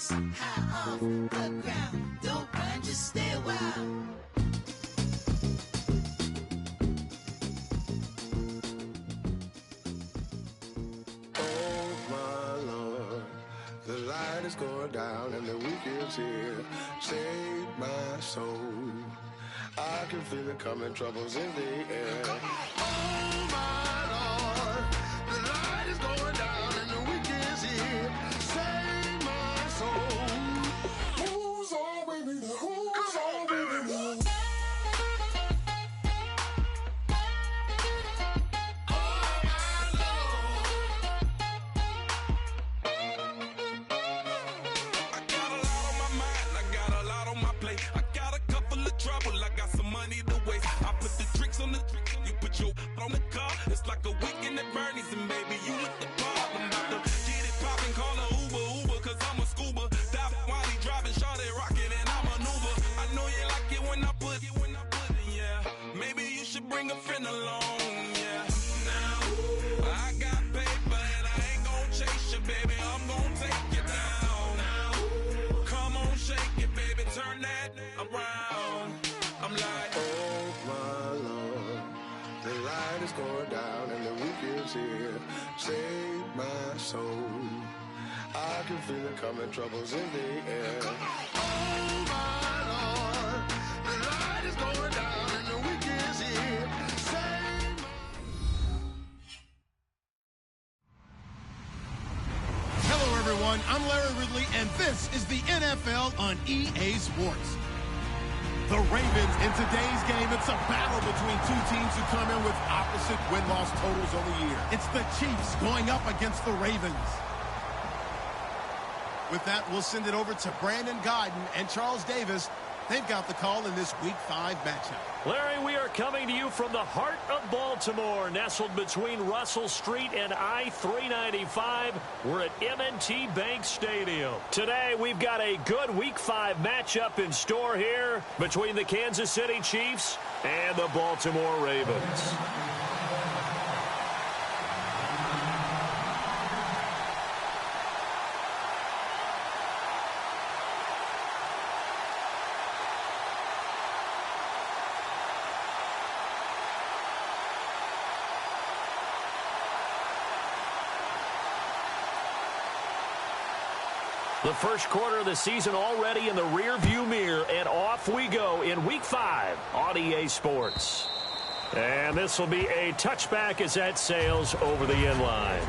Just high off the ground. Don't run, just stay a while. The light is going down and the weekend's here. Save my soul. I can feel it coming, troubles in the air. Oh my Lord, the light is going down and the weekend's here. Save my soul. Who's all with me? Who's all with me? On the you put your on the car. It's like a weekend at Bernie's, and baby, you look the part. I'm about to get it poppin', call a Uber, cause I'm a scuba. Dive while he driving, shawty rockin', and I maneuver. I know you like it when I put it, yeah. Maybe you should bring a friend along, yeah. Now, I got paper, and I ain't gon' chase you, baby. I'm gon' take you down. Now, come on, shake it, baby, turn that around. I'm like, oh my Lord, the light is going down and the weekend's here. Save my soul. I can feel it coming, troubles in the air. Oh my Lord, the light is going down and the weekend's here. Save my... Hello everyone, I'm Larry Ridley and this is the NFL on EA Sports. The Ravens, in today's game, it's a battle between two teams who come in with opposite win-loss totals on the year. It's the Chiefs going up against the Ravens. With that, we'll send it over to Brandon Guyton and Charles Davis. They've got the call in this Week 5 matchup. Larry, we are coming to you from the heart of Baltimore, nestled between Russell Street and I-395. We're at M&T Bank Stadium. Today, we've got a good Week 5 matchup in store here between the Kansas City Chiefs and the Baltimore Ravens. The first quarter of the season already in the rearview mirror, and off we go in Week 5 on EA Sports. And this will be a touchback as that sails over the end line.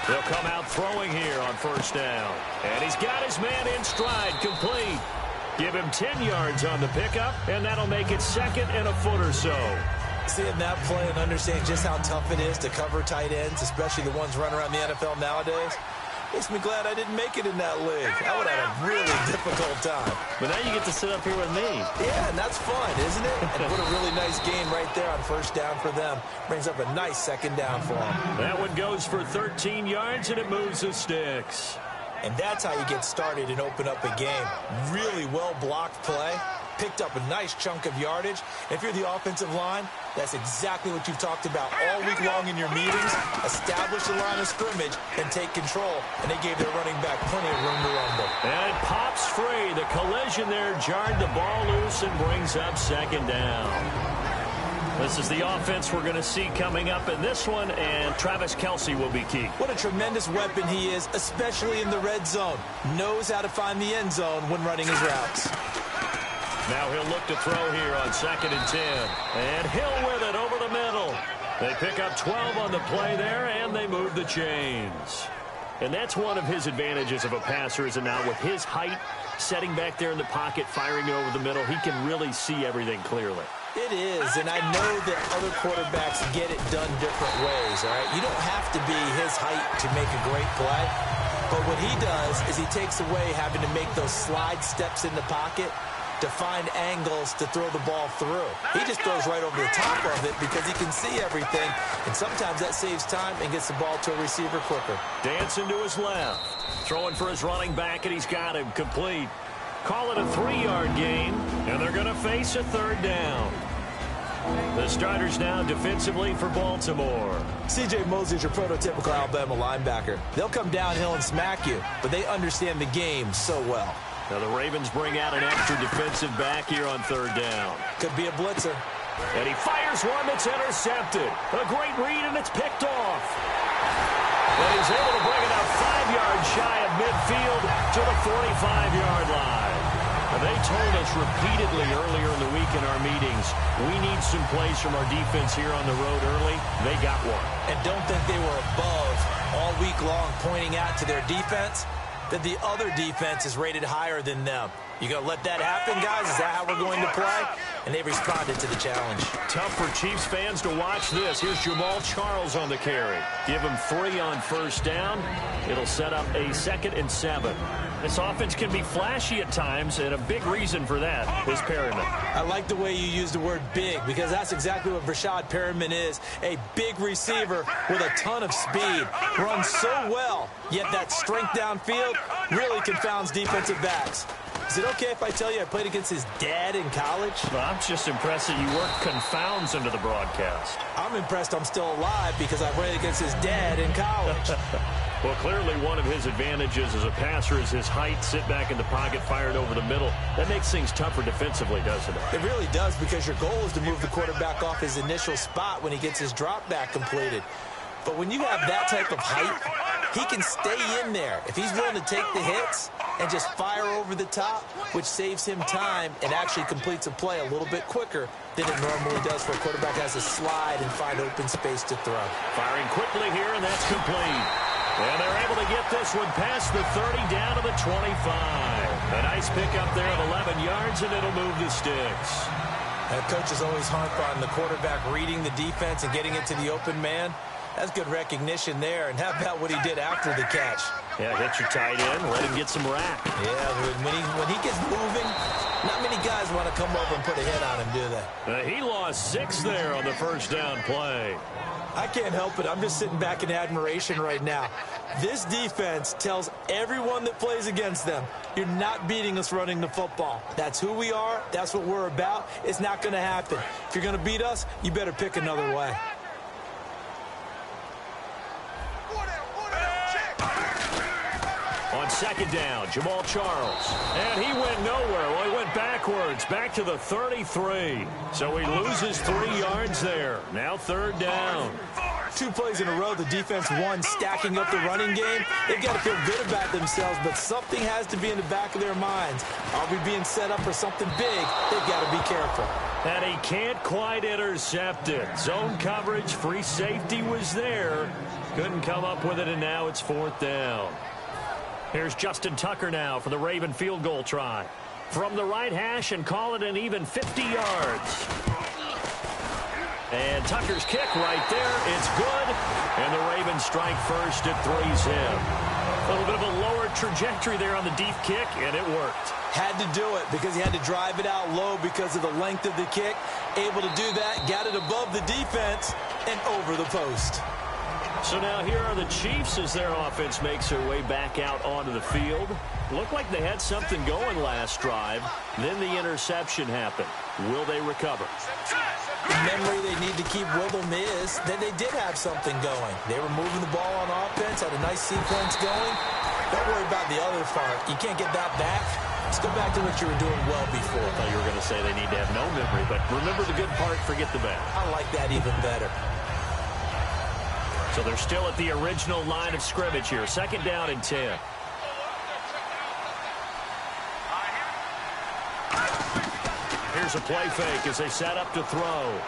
He'll come out throwing here on first down. And he's got his man in stride, complete. Give him 10 yards on the pickup, and that'll make it second and a foot or so. Seeing that play and understanding just how tough it is to cover tight ends, especially the ones running around the NFL nowadays, makes me glad I didn't make it in that league. I would have had a really difficult time. But now you get to sit up here with me. Yeah, and that's fun, isn't it? And what a really nice game right there on first down for them. Brings up a nice second down for them. That one goes for 13 yards, and it moves the sticks. And that's how you get started and open up a game. Really well-blocked play. Picked up a nice chunk of yardage. And if you're the offensive line, that's exactly what you've talked about all week long in your meetings. Establish the line of scrimmage and take control. And they gave their running back plenty of room to rumble. And it pops free. The collision there jarred the ball loose and brings up second down. This is the offense we're going to see coming up in this one, and Travis Kelce will be key. What a tremendous weapon he is, especially in the red zone. Knows how to find the end zone when running his routes. Now he'll look to throw here on 2nd and 10. And Hill with it over the middle. They pick up 12 on the play there, and they move the chains. And that's one of his advantages of a passer, is now with his height, setting back there in the pocket, firing it over the middle, he can really see everything clearly. It is, and I know that other quarterbacks get it done different ways, all right? You don't have to be his height to make a great play, but what he does is he takes away having to make those slide steps in the pocket to find angles to throw the ball through. He just throws right over the top of it because he can see everything, and sometimes that saves time and gets the ball to a receiver quicker. Dancing to his left. Throwing for his running back, and he's got him complete. Call it a 3-yard gain, and they're going to face a third down. The starters now defensively for Baltimore. C.J. Mosley's your prototypical Alabama linebacker. They'll come downhill and smack you, but they understand the game so well. Now the Ravens bring out an extra defensive back here on third down. Could be a blitzer. And he fires one that's intercepted. A great read, and it's picked off. And he's able to bring it out 5 yards shy of midfield to the 45-yard line. And they told us repeatedly earlier in the week in our meetings, we need some plays from our defense here on the road early. They got one. And don't think they were above all week long pointing out to their defense that the other defense is rated higher than them. You going to let that happen, guys? Is that how we're going to play? And they responded to the challenge. Tough for Chiefs fans to watch this. Here's Jamal Charles on the carry. Give him 3 on first down. It'll set up a 2nd and 7. This offense can be flashy at times, and a big reason for that is Perriman. I like the way you use the word big, because that's exactly what Brashad Perriman is. A big receiver with a ton of speed. Runs so well, yet that strength downfield really confounds defensive backs. Is it okay if I tell you I played against his dad in college? Well, I'm just impressed that you worked confounds into the broadcast. I'm impressed I'm still alive because I played against his dad in college. Well, clearly one of his advantages as a passer is his height, sit back in the pocket, fired over the middle. That makes things tougher defensively, doesn't it? It really does, because your goal is to move the quarterback off his initial spot when he gets his drop back completed. But when you have that type of height, he can stay in there. If he's willing to take the hits and just fire over the top, which saves him time and actually completes a play a little bit quicker than it normally does for a quarterback has to slide and find open space to throw. Firing quickly here, and that's complete. And they're able to get this one past the 30 down to the 25. A nice pickup there of 11 yards, and it'll move the sticks. And coaches always harp on the quarterback reading the defense and getting it to the open man. That's good recognition there. And how about what he did after the catch? Yeah, hit your tight end, let him get some rack. Yeah, when he gets moving, not many guys want to come over and put a hit on him, do they? He lost 6 there on the first down play. I can't help it. I'm just sitting back in admiration right now. This defense tells everyone that plays against them, you're not beating us running the football. That's who we are. That's what we're about. It's not going to happen. If you're going to beat us, you better pick another way. On second down, Jamal Charles. And he went nowhere. Well, he went backwards, back to the 33. So he loses 3 yards there. Now third down. 2 plays in a row, the defense won, stacking up the running game. They've got to feel good about themselves, but something has to be in the back of their minds. Are we being set up for something big? They've got to be careful. And he can't quite intercept it. Zone coverage, free safety was there. Couldn't come up with it, and now it's 4th down. Here's Justin Tucker now for the Raven field goal try. From the right hash, and call it an even 50 yards. And Tucker's kick right there. It's good. And the Ravens strike first at 3's him. A little bit of a lower trajectory there on the deep kick, and it worked. Had to do it because he had to drive it out low because of the length of the kick. Able to do that, got it above the defense and over the post. So now here are the Chiefs as their offense makes their way back out onto the field. Looked like they had something going last drive. Then the interception happened. Will they recover? The memory they need to keep with them is that they did have something going. They were moving the ball on offense, had a nice sequence going. Don't worry about the other part. You can't get that back. Let's go back to what you were doing well before. I thought you were going to say they need to have no memory, but remember the good part, forget the bad. I like that even better. So they're still at the original line of scrimmage here. 2nd down and 10. Here's a play fake as they set up to throw.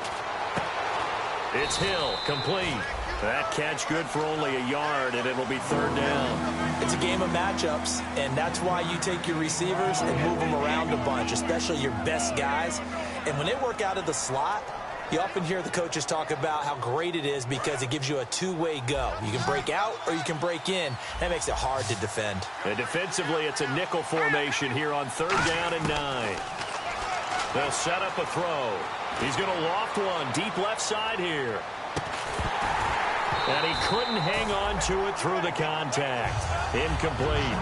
It's Hill, complete. That catch good for only a yard, and it'll be 3rd down. It's a game of matchups, and that's why you take your receivers and move them around a bunch, especially your best guys. And when they work out of the slot, you often hear the coaches talk about how great it is because it gives you a two-way go. You can break out or you can break in. That makes it hard to defend. And defensively, it's a nickel formation here on 3rd down and 9. They'll set up a throw. He's going to loft one deep left side here. And he couldn't hang on to it through the contact. Incomplete.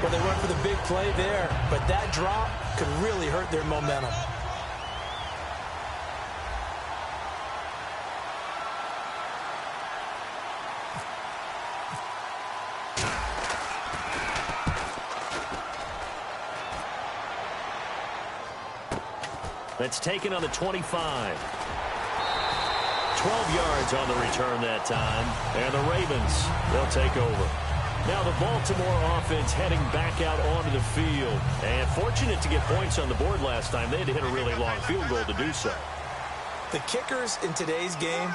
Well, they went for the big play there, but that drop could really hurt their momentum. That's taken on the 25. 12 yards on the return that time. And the Ravens, they'll take over. Now the Baltimore offense heading back out onto the field. And fortunate to get points on the board last time. They had to hit a really long field goal to do so. The kickers in today's game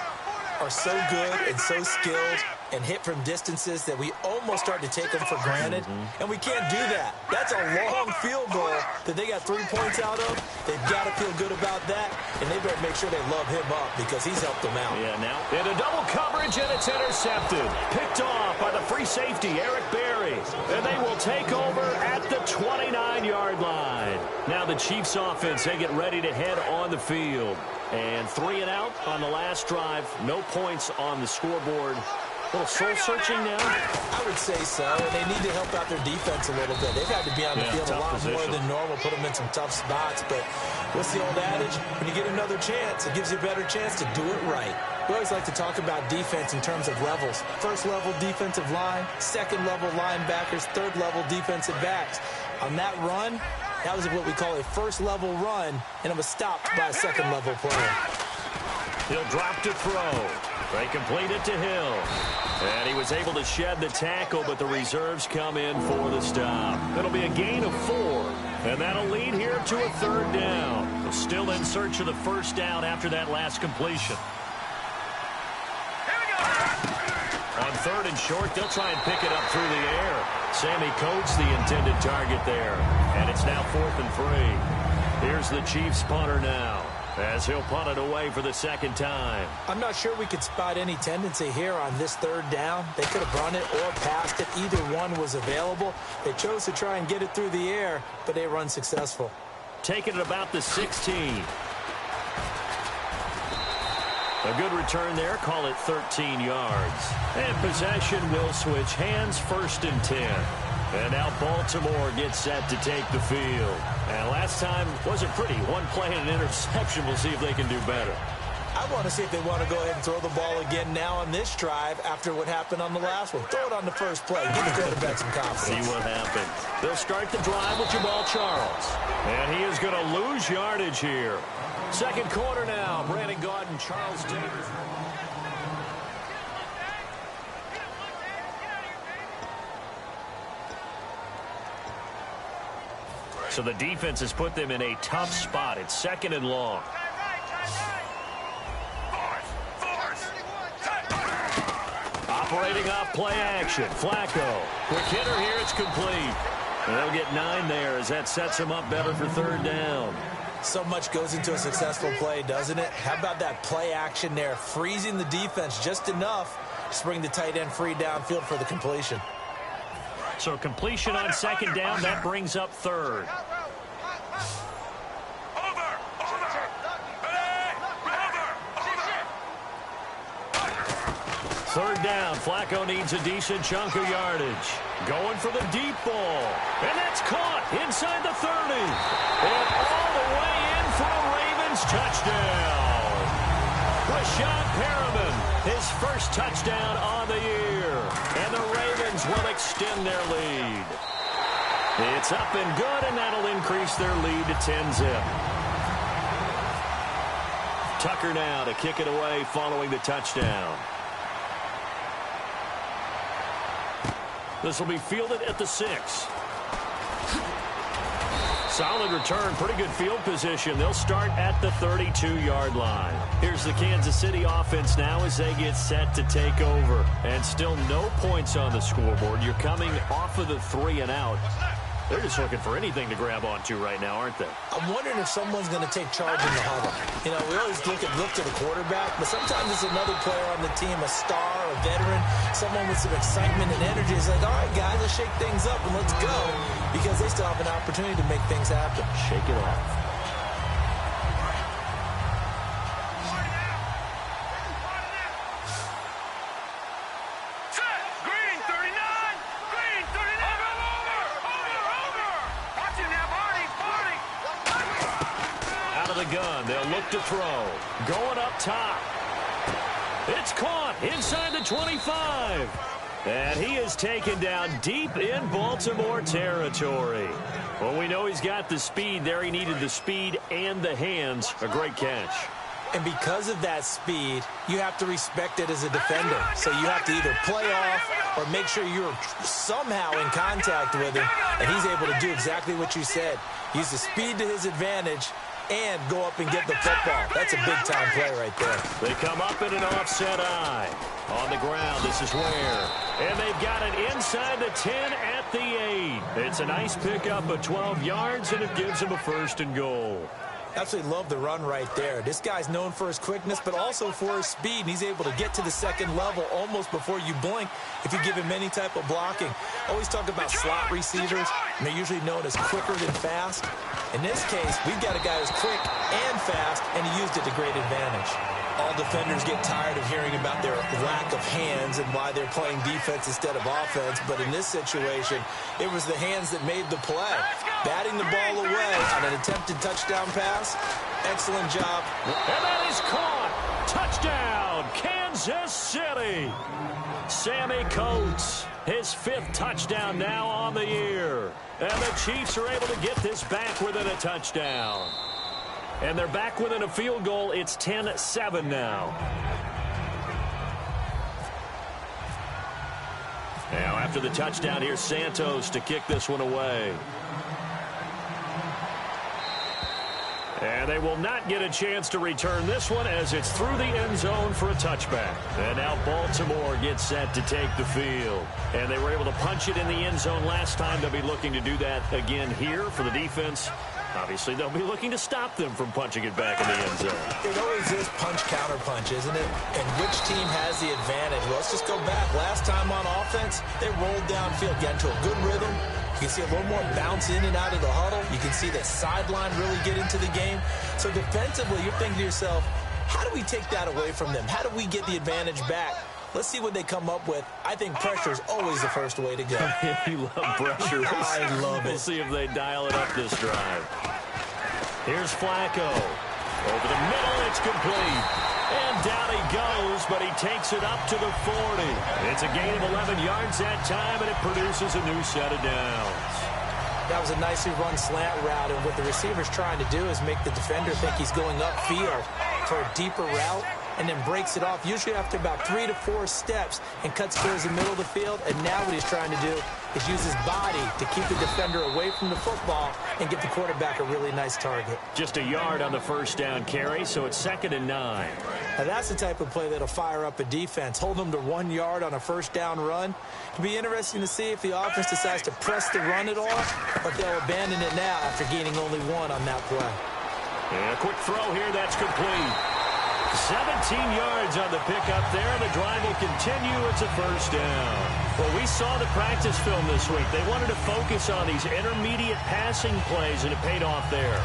are so good and so skilled and hit from distances that we almost start to take them for granted. And we can't do that. That's a long field goal that they got 3 points out of. They've got to feel good about that, and they better make sure they love him up because he's helped them out. Yeah, now into double coverage, and it's intercepted. Picked off by the free safety, Eric Berry. And they will take over at the 29-yard line. Now the Chiefs offense, they get ready to head on the field. And 3 and out on the last drive. No points on the scoreboard. A little soul-searching now? I would say so. And they need to help out their defense a little bit. They've had to be on the field a lot more than normal, put them in some tough spots. But what's the old adage? When you get another chance, it gives you a better chance to do it right. We always like to talk about defense in terms of levels. First-level defensive line, second-level linebackers, third-level defensive backs. On that run, that was what we call a first-level run, and it was stopped by a second-level player. He'll drop to throw. They complete it to Hill. And he was able to shed the tackle, but the reserves come in for the stop. It'll be a gain of 4. And that'll lead here to a 3rd down. Still in search of the first down after that last completion. On 3rd and short, they'll try and pick it up through the air. Sammy Coates, the intended target there. And it's now 4th and 3. Here's the Chiefs punter now, as he'll punt it away for the 2nd time. I'm not sure we could spot any tendency here on this 3rd down. They could have run it or passed it. Either one was available. They chose to try and get it through the air, but they were unsuccessful. Taking it about the 16. A good return there. Call it 13 yards. And possession will switch hands, 1st and 10. And now Baltimore gets set to take the field. And last time wasn't pretty. One play and an interception. We'll see if they can do better. I want to see if they want to go ahead and throw the ball again now on this drive after what happened on the last one. Throw it on the first play. Give the quarterback some confidence. See what happens. They'll start the drive with Jamal Charles. And he is going to lose yardage here. 2nd quarter now. Brandon Gaudin, Charles Davis. So the defense has put them in a tough spot. It's 2nd and long. Operating off play action. Flacco. Quick hitter here. It's complete. And they'll get 9 there as that sets them up better for 3rd down. So much goes into a successful play, doesn't it? How about that play action there? Freezing the defense just enough to bring the tight end free downfield for the completion. So completion on 2nd down. That brings up 3rd. Third down. Flacco needs a decent chunk of yardage. Going for the deep ball. And that's caught inside the 30. And all the way in for a Ravens touchdown. Rashad Perriman, his first touchdown on the year. And the Ravens will extend their lead. It's up and good, and that'll increase their lead to 10-zip. Tucker now to kick it away following the touchdown. This will be fielded at the 6. Solid return, pretty good field position. They'll start at the 32-yard line. Here's the Kansas City offense now as they get set to take over. And still no points on the scoreboard. You're coming off of the 3 and out. They're just looking for anything to grab onto right now, aren't they? I'm wondering if someone's going to take charge in the huddle. You know, we always look to the quarterback, but sometimes it's another player on the team, a star, a veteran, someone with some excitement and energy. It's like, all right, guys, let's shake things up and let's go, because they still have an opportunity to make things happen. Shake it off. the gun. They'll look to throw. Going up top. It's caught inside the 25. And he is taken down deep in Baltimore territory. Well, we know he's got the speed there. He needed the speed and the hands. A great catch. And because of that speed, you have to respect it as a defender. So you have to either play off or make sure you're somehow in contact with him, and he's able to do exactly what you said. Use the speed to his advantage and go up and get the football. That's a big-time play right there. They come up in an offset eye. On the ground, this is Ware. And they've got it inside the 10 at the 8. It's a nice pickup of 12 yards, and it gives them a 1st and goal. Absolutely love the run right there. This guy's known for his quickness, but also for his speed, and he's able to get to the second level almost before you blink if you give him any type of blocking. Always talk about slot receivers, and they're usually known as quicker than fast. In this case, we've got a guy who's quick and fast, and he used it to great advantage. All defenders get tired of hearing about their lack of hands and why they're playing defense instead of offense. But in this situation, it was the hands that made the play. Batting the ball away on an attempted touchdown pass. Excellent job. And that is caught. Touchdown, Kansas City. Sammy Coates, his 5th touchdown now on the year. And the Chiefs are able to get this back within a touchdown. And they're back within a field goal. It's 10-7 now. Now, after the touchdown, here's Santos to kick this one away. And they will not get a chance to return this one as it's through the end zone for a touchback. And now Baltimore gets set to take the field. And they were able to punch it in the end zone last time. They'll be looking to do that again here for the defense. Obviously, they'll be looking to stop them from punching it back in the end zone. It always is punch-counter-punch, isn't it? And which team has the advantage? Well, let's just go back. Last time on offense, they rolled downfield, got into a good rhythm. You can see a little more bounce in and out of the huddle. You can see the sideline really get into the game. So defensively, you're thinking to yourself, how do we take that away from them? How do we get the advantage back? Let's see what they come up with. I think pressure is always the first way to go. You love pressure. I love it. We'll see if they dial it up this drive. Here's Flacco. Over the middle, it's complete. And down he goes, but he takes it up to the 40. It's a gain of 11 yards that time, and it produces a new set of downs. That was a nicely run slant route, and what the receiver's trying to do is make the defender think he's going upfield for a deeper route, and then breaks it off, usually after about 3 to 4 steps, and cuts towards the middle of the field. And now what he's trying to do is use his body to keep the defender away from the football and give the quarterback a really nice target. Just a yard on the 1st down carry, so it's 2nd and 9. Now that's the type of play that'll fire up a defense. Hold them to 1 yard on a 1st down run. It'll be interesting to see if the offense decides to press the run at all, but they'll abandon it now after gaining only 1 on that play. And a quick throw here, that's complete. 17 yards on the pickup there, and the drive will continue. It's a 1st down. Well, we saw the practice film this week. They wanted to focus on these intermediate passing plays, and it paid off there.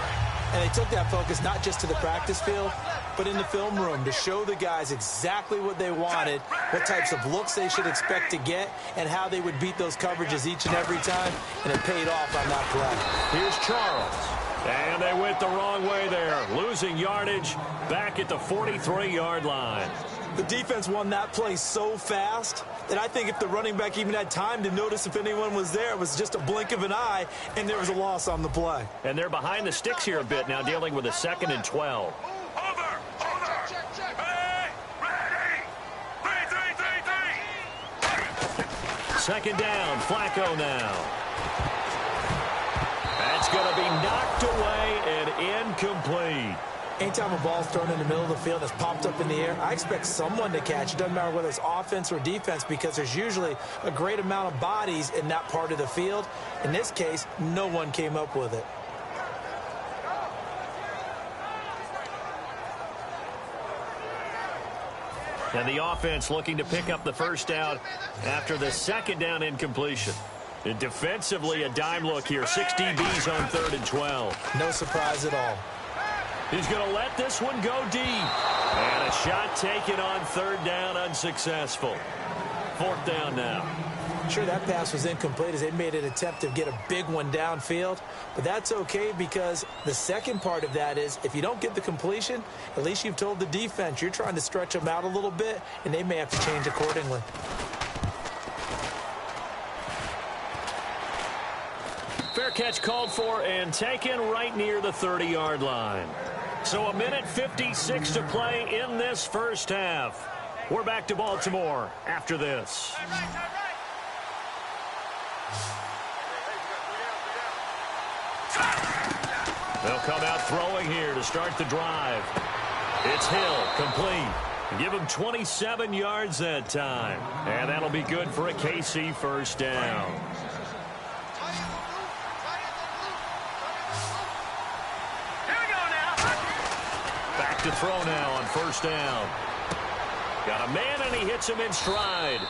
And they took that focus not just to the practice field, but in the film room to show the guys exactly what they wanted, what types of looks they should expect to get, and how they would beat those coverages each and every time, and it paid off on that play. Here's Charles. And they went the wrong way there, losing yardage back at the 43-yard line. The defense won that play so fast that I think if the running back even had time to notice if anyone was there, it was just a blink of an eye, and there was a loss on the play. And they're behind the sticks here a bit now, dealing with a 2nd and 12. Second down, Flacco now. That's going to be knocked away and incomplete. Anytime a ball's thrown in the middle of the field that's popped up in the air, I expect someone to catch. It doesn't matter whether it's offense or defense, because there's usually a great amount of bodies in that part of the field. In this case, no one came up with it. And the offense looking to pick up the 1st down after the 2nd down incompletion. And defensively, a dime look here. 6 DBs on 3rd and 12. No surprise at all. He's going to let this one go deep. And a shot taken on 3rd down, unsuccessful. 4th down now. Sure, that pass was incomplete as they made an attempt to get a big one downfield, but that's okay because the second part of that is if you don't get the completion, at least you've told the defense you're trying to stretch them out a little bit, and they may have to change accordingly. Fair catch called for and taken right near the 30-yard line. So a minute 56 to play in this first half. We're back to Baltimore after this. They'll come out throwing here to start the drive. It's Hill, complete. Give him 27 yards that time. And that'll be good for a KC first down. Back to throw now on first down. Got a man, and he hits him in stride.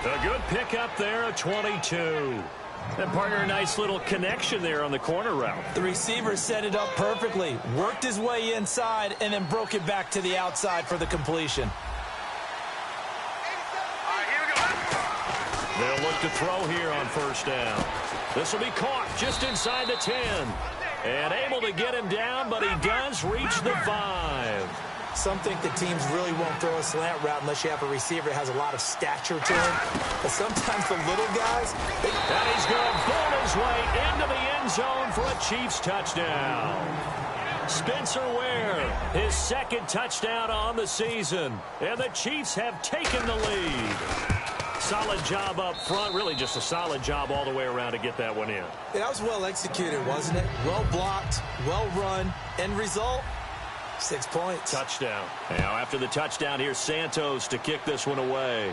A good pickup there, a 22. And partner, a nice little connection there on the corner route. The receiver set it up perfectly, worked his way inside, and then broke it back to the outside for the completion. They'll look to throw here on first down. This will be caught just inside the 10. And able to get him down, but he does reach the 5. Some think the teams really won't throw a slant route unless you have a receiver that has a lot of stature to him. But sometimes the little guys... And he's going to bolt his way into the end zone for a Chiefs touchdown. Spencer Ware, his second touchdown on the season. And the Chiefs have taken the lead. Solid job up front, really just a solid job all the way around to get that one in. Yeah, that was well executed, wasn't it? Well blocked, well run. End result, 6 points. Touchdown. Now after the touchdown, here's Santos to kick this one away.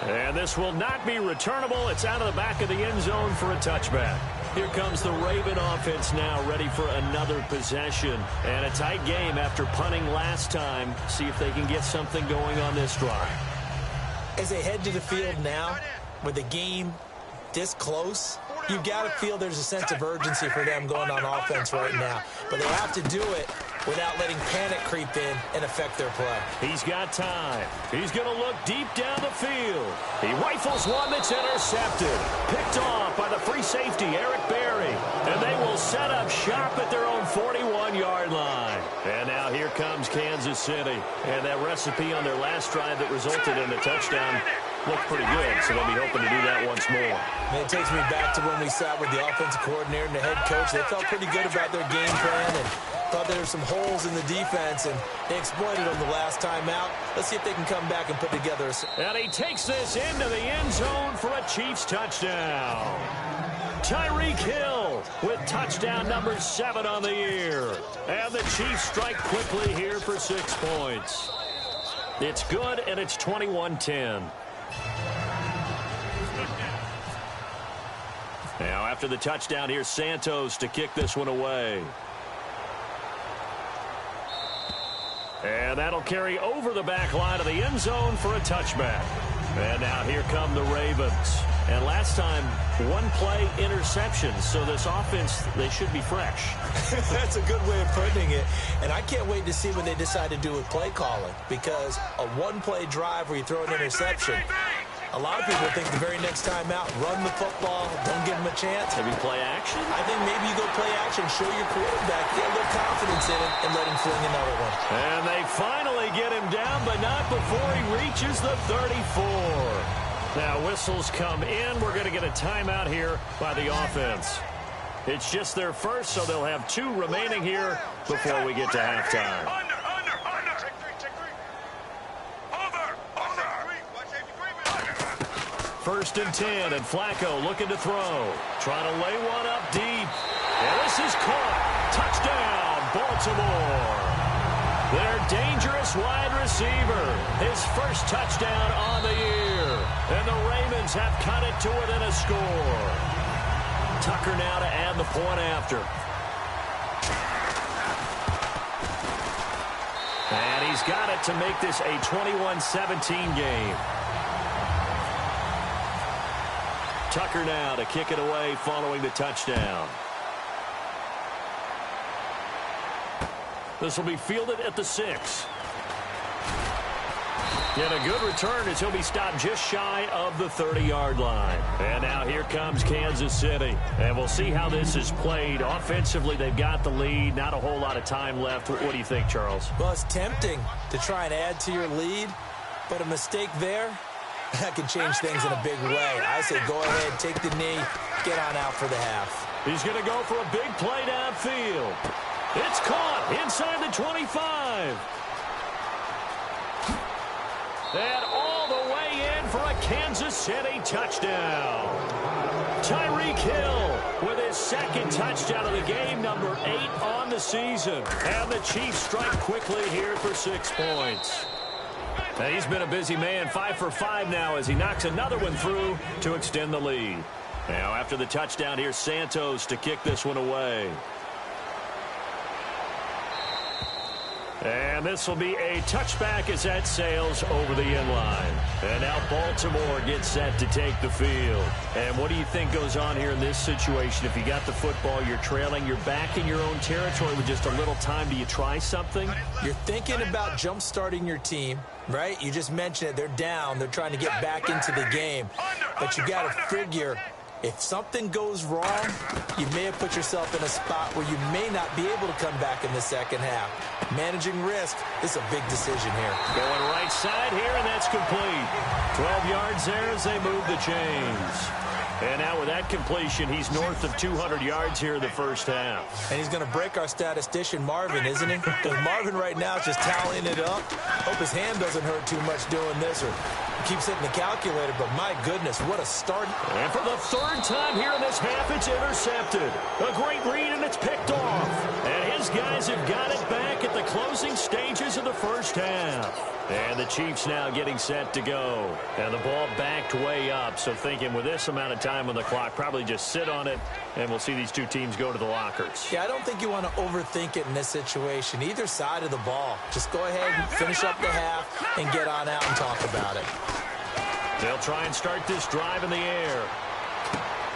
And this will not be returnable. It's out of the back of the end zone for a touchback. Here comes the Raven offense now, ready for another possession. And a tight game after punting last time. See if they can get something going on this drive. As they head to the field now, with the game this close, you've got to feel there's a sense of urgency for them going on offense right now. But they have to do it without letting panic creep in and affect their play. He's got time. He's going to look deep down the field. He rifles one that's intercepted. Picked off by the free safety, Eric Berry. And they will set up shop at their own 41-yard line. And now here comes Kansas City. And that recipe on their last drive that resulted in a touchdown looked pretty good, so they'll be hoping to do that once more. And it takes me back to when we sat with the offensive coordinator and the head coach. They felt pretty good about their game plan and thought there were some holes in the defense, and they exploited them the last time out. Let's see if they can come back and put together a... And he takes this into the end zone for a Chiefs touchdown. Tyreek Hill with touchdown number 7 on the year. And the Chiefs strike quickly here for 6 points. It's good, and it's 21-10. Now, after the touchdown, here's Santos to kick this one away. And that'll carry over the back line of the end zone for a touchback. And now here come the Ravens. And last time, one-play interceptions. So this offense, they should be fresh. That's a good way of putting it. And I can't wait to see what they decide to do with play calling. Because a one-play drive where you throw an interception, a lot of people think the very next time out, run the football, don't give them a chance. Maybe play action? I think maybe you go play action, show your quarterback, get a little confidence in it, and let him fling another one. And they finally get him down, but not before he reaches the 34. Now whistles come in. We're going to get a timeout here by the offense. It's just their first, so they'll have 2 remaining here before we get to halftime. First and 10, and Flacco looking to throw. Trying to lay one up deep. And this is caught. Touchdown, Baltimore. Their dangerous wide receiver. His first touchdown on the year. And the Ravens have cut it to within a score. Tucker now to add the point after. And he's got it to make this a 21-17 game. Tucker now to kick it away following the touchdown. This will be fielded at the 6. And a good return as he'll be stopped just shy of the 30-yard line. And now here comes Kansas City. And we'll see how this is played. Offensively, they've got the lead. Not a whole lot of time left. What do you think, Charles? Well, it's tempting to try and add to your lead, but a mistake there, that can change things in a big way. I say go ahead, take the knee, get on out for the half. He's going to go for a big play downfield. It's caught inside the 25. And all the way in for a Kansas City touchdown. Tyreek Hill with his second touchdown of the game, number 8 on the season. And the Chiefs strike quickly here for 6 points. And he's been a busy man, 5 for 5 now as he knocks another one through to extend the lead. Now after the touchdown, here's Santos to kick this one away. And this will be a touchback as that sails over the end line. And now Baltimore gets set to take the field. And what do you think goes on here in this situation? If you got the football, you're trailing, you're back in your own territory with just a little time. Do you try something? You're thinking about jump-starting your team, right? You just mentioned it. They're down. They're trying to get back into the game. But you got to figure, if something goes wrong, you may have put yourself in a spot where you may not be able to come back in the second half. Managing risk is a big decision here. Going right side here, and that's complete. 12 yards there as they move the chains. And now with that completion, he's north of 200 yards here in the first half. And he's going to break our statistician, Marvin, isn't he? Because Marvin right now is just tallying it up. Hope his hand doesn't hurt too much doing this, or keeps hitting the calculator, but my goodness, what a start. And for the third time here in this half, it's intercepted. A great read, and it's picked off. And his guys have got it back at the closing stages of the first half. And the Chiefs now getting set to go. And the ball backed way up, so thinking with this amount of time on the clock, probably just sit on it, and we'll see these two teams go to the lockers. Yeah, I don't think you want to overthink it in this situation. Either side of the ball. Just go ahead and finish up the half and get on out and talk about it. They'll try and start this drive in the air.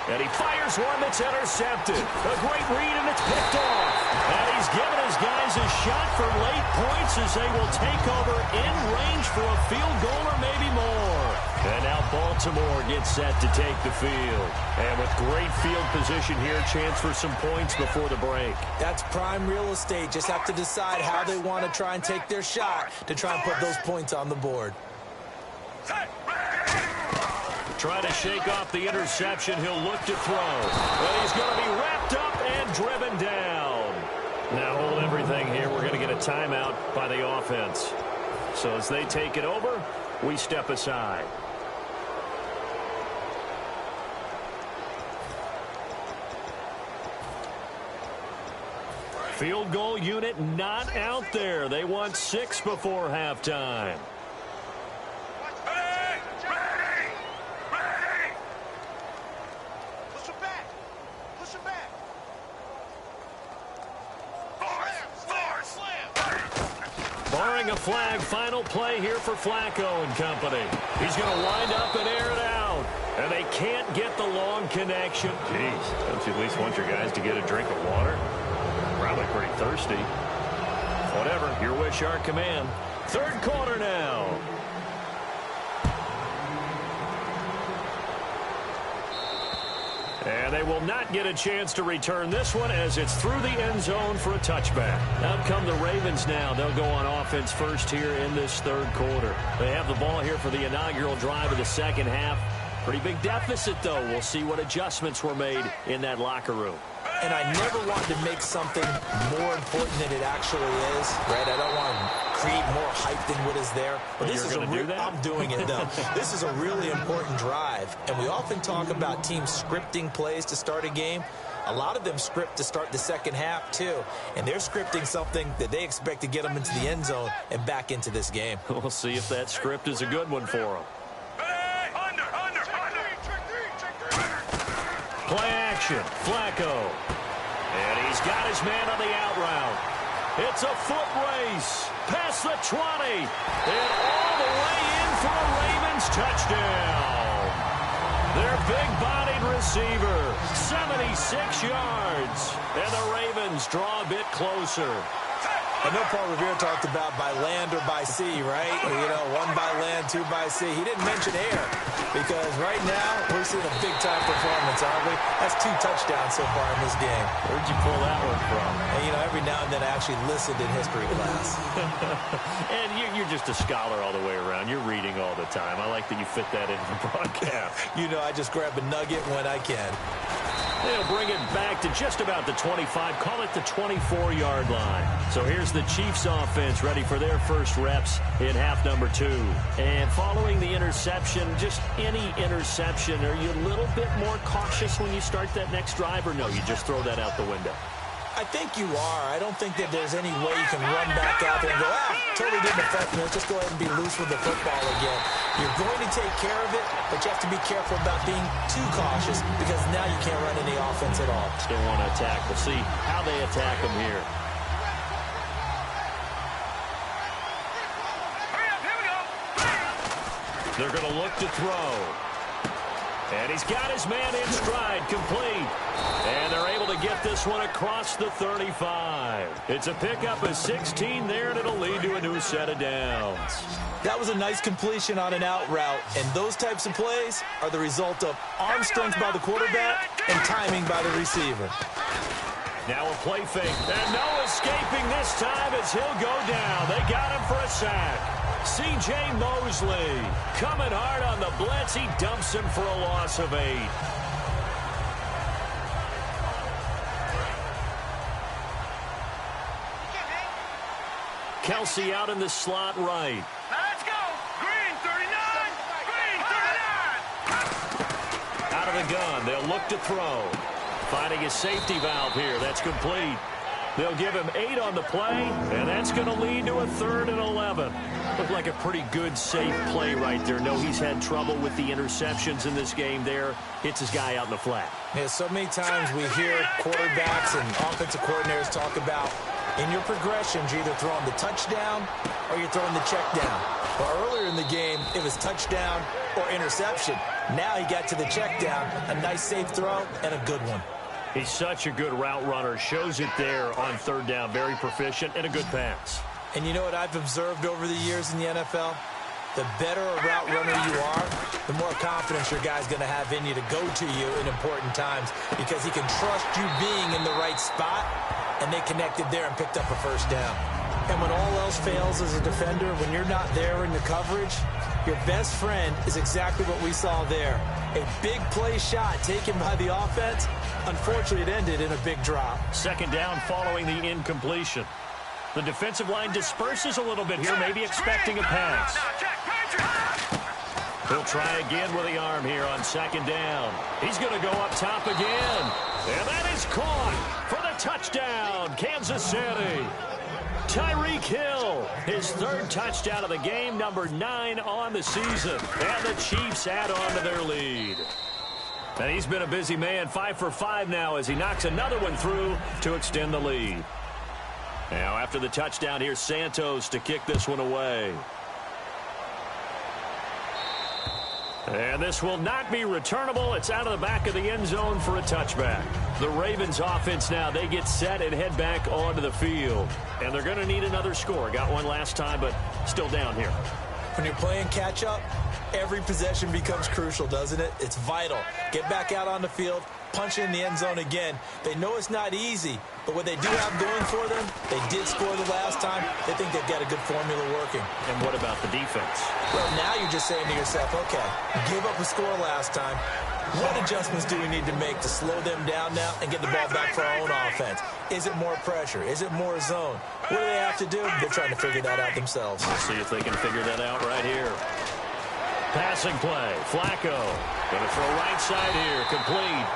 And he fires one that's intercepted. A great read, and it's picked off. And he's given his guys a shot for late points as they will take over in range for a field goal or maybe more. And now Baltimore gets set to take the field. And with great field position here, chance for some points before the break. That's prime real estate. Just have to decide how they want to try and take their shot to try and put those points on the board. Try to shake off the interception. He'll look to throw. But he's going to be wrapped up and driven down. Now hold everything here. We're going to get a timeout by the offense. So as they take it over, we step aside. Field goal unit not out there. They want 6 before halftime. Barring a flag, final play here for Flacco and company. He's going to wind up and air it out. And they can't get the long connection. Jeez, don't you at least want your guys to get a drink of water? Probably pretty thirsty. Whatever, your wish, our command. Third quarter now. And they will not get a chance to return this one as it's through the end zone for a touchback. Out come the Ravens now. They'll go on offense first here in this third quarter. They have the ball here for the inaugural drive of the second half. Pretty big deficit, though. We'll see what adjustments were made in that locker room. And I never want to make something more important than it actually is, right? I don't want to create more hype than what is there. But this is I'm doing it, though. This is a really important drive. And we often talk about teams scripting plays to start a game. A lot of them script to start the second half, too. And they're scripting something that they expect to get them into the end zone and back into this game. We'll see if that script is a good one for them. Play action, Flacco. And he's got his man on the out route. It's a foot race. Past the 20. And all the way in for a Ravens touchdown. Their big-bodied receiver, 76 yards. And the Ravens draw a bit closer. I know Paul Revere talked about by land or by sea, right? You know, 1 by land, 2 by sea. He didn't mention air because right now we're seeing a big-time performance, aren't we? That's 2 touchdowns so far in this game. Where'd you pull that one from? And, you know, every now and then I actually listened in history class. And you're just a scholar all the way around. You're reading all the time. I like that you fit that into the broadcast. You know, I just grab a nugget when I can. They'll bring it back to just about the 25, call it the 24-yard line. So here's the Chiefs offense ready for their first reps in half number 2. And following the interception, just any interception, are you a little bit more cautious when you start that next drive, or no, you just throw that out the window? I think you are. I don't think that there's any way you can run back out there and go, totally didn't affect me. Let's just go ahead and be loose with the football again. You're going to take care of it, but you have to be careful about being too cautious because now you can't run any offense at all. Still want to attack. We'll see how they attack them here. They're going to look to throw. And he's got his man in stride, complete. And they're able to get this one across the 35. It's a pickup of 16 there, and it'll lead to a new set of downs. That was a nice completion on an out route, and those types of plays are the result of arm strength by the quarterback and timing by the receiver. Now a play fake, and no escaping this time as he'll go down. They got him for a sack. C.J. Mosley coming hard on the blitz. He dumps him for a loss of 8. Kelsey out in the slot right. Now let's go. Green 39. Green 39. Out of the gun. They'll look to throw. Finding a safety valve here. That's complete. They'll give him 8 on the play, and that's going to lead to a 3rd and 11. Looked like a pretty good, safe play right there. No, he's had trouble with the interceptions in this game there. Hits his guy out in the flat. Yeah, so many times we hear quarterbacks and offensive coordinators talk about in your progressions, you're either throwing the touchdown or you're throwing the check down. Well, earlier in the game, it was touchdown or interception. Now he got to the check down, a nice safe throw, and a good one. He's such a good route runner. Shows it there on 3rd down. Very proficient and a good pass. And you know what I've observed over the years in the NFL? The better a route runner you are, the more confidence your guy's going to have in you to go to you in important times because he can trust you being in the right spot, and they connected there and picked up a 1st down. And when all else fails as a defender, when you're not there in the coverage, your best friend is exactly what we saw there. A big play shot taken by the offense. Unfortunately, it ended in a big drop. 2nd down following the incompletion. The defensive line disperses a little bit here, maybe expecting a pass. He'll try again with the arm here on 2nd down. He's going to go up top again. And that is caught for the touchdown, Kansas City. Tyreek Hill, his 3rd touchdown of the game, number 9 on the season. And the Chiefs add on to their lead. And he's been a busy man, 5 for 5 now as he knocks another one through to extend the lead. Now after the touchdown, here's Santos to kick this one away. And this will not be returnable. It's out of the back of the end zone for a touchback. The Ravens offense now, they get set and head back onto the field. And they're going to need another score. Got one last time, but still down here. When you're playing catch-up, every possession becomes crucial, doesn't it? It's vital. Get back out on the field, punch in the end zone again. They know it's not easy, but what they do have going for them, they did score the last time. They think they've got a good formula working. And what about the defense? Well, now you're just saying to yourself, okay, gave up a score last time. What adjustments do we need to make to slow them down now and get the ball back for our own offense? Is it more pressure? Is it more zone? What do they have to do? They're trying to figure that out themselves. We'll see if they can figure that out right here. Passing play. Flacco. Going to throw right side here. Complete.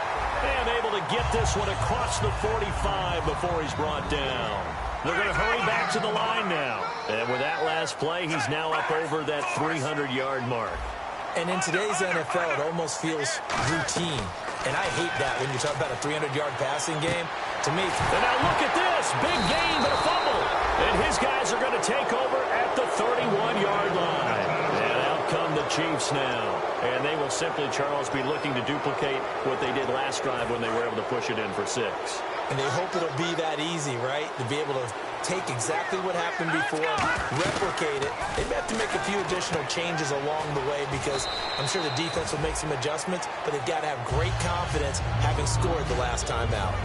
And able to get this one across the 45 before he's brought down. They're going to hurry back to the line now. And with that last play, he's now up over that 300-yard mark. And in today's NFL, it almost feels routine. And I hate that when you talk about a 300-yard passing game. To me, and now look at this. Big gain, but a fumble. And his guys are going to take over at the 31-yard line. And out come the Chiefs now. And they will simply, Charles, be looking to duplicate what they did last drive when they were able to push it in for 6. And they hope it'll be that easy, right? To be able to take exactly what happened before, replicate it. They may have to make a few additional changes along the way because I'm sure the defense will make some adjustments, but they've got to have great confidence having scored the last time out.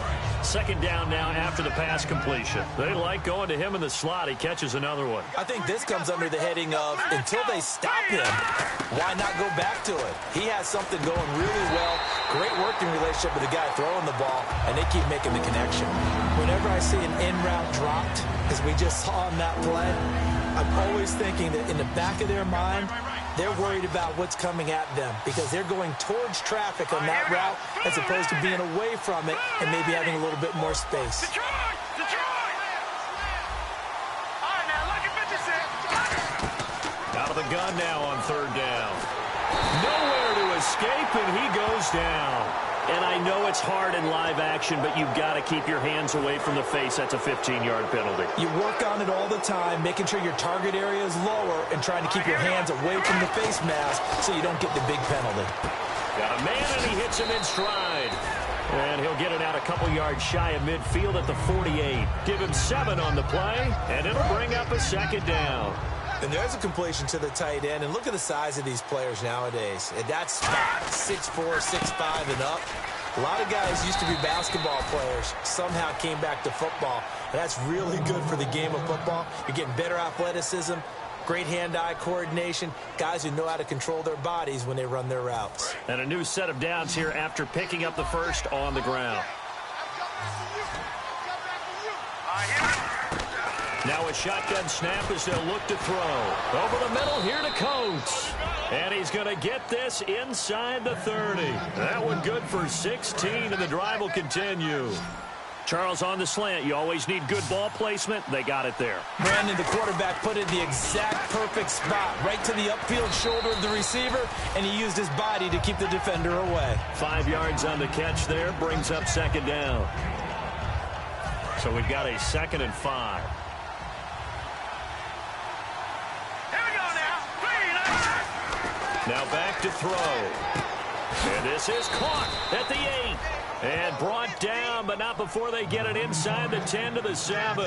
Second down now after the pass completion. They like going to him in the slot. He catches another one. I think this comes under the heading of until they stop him, why not go back to it? He has something going really well. Great working relationship with the guy throwing the ball, and they keep making the connection. Whenever I see an in route dropped, as we just saw on that play, I'm always thinking that in the back of their mind, they're worried about what's coming at them because they're going towards traffic on that route as opposed to being away from it and maybe having a little bit more space. Out of the gun now on third down. Nowhere to escape, and he goes down. And I know it's hard in live action, but you've got to keep your hands away from the face. That's a 15-yard penalty. You work on it all the time, making sure your target area is lower and trying to keep your hands away from the face mask so you don't get the big penalty. Got a man, and he hits him in stride. And he'll get it out a couple yards shy of midfield at the 48. Give him 7 on the play, and it'll bring up a second down. And there's a completion to the tight end. And look at the size of these players nowadays. At that spot, 6'4", 6'5", and up. A lot of guys used to be basketball players, somehow came back to football. And that's really good for the game of football. You're getting better athleticism, great hand-eye coordination, guys who know how to control their bodies when they run their routes. And a new set of downs here after picking up the first on the ground. Now a shotgun snap as they'll look to throw. Over the middle here to Coates. And he's going to get this inside the 30. That one good for 16, and the drive will continue. Charles, on the slant, you always need good ball placement. They got it there. Brandon, the quarterback, put it in the exact perfect spot, right to the upfield shoulder of the receiver, and he used his body to keep the defender away. 5 yards on the catch there, brings up second down. So we've got a 2nd and 5. Now back to throw. And this is caught at the 8. And brought down, but not before they get it inside the 10 to the 7.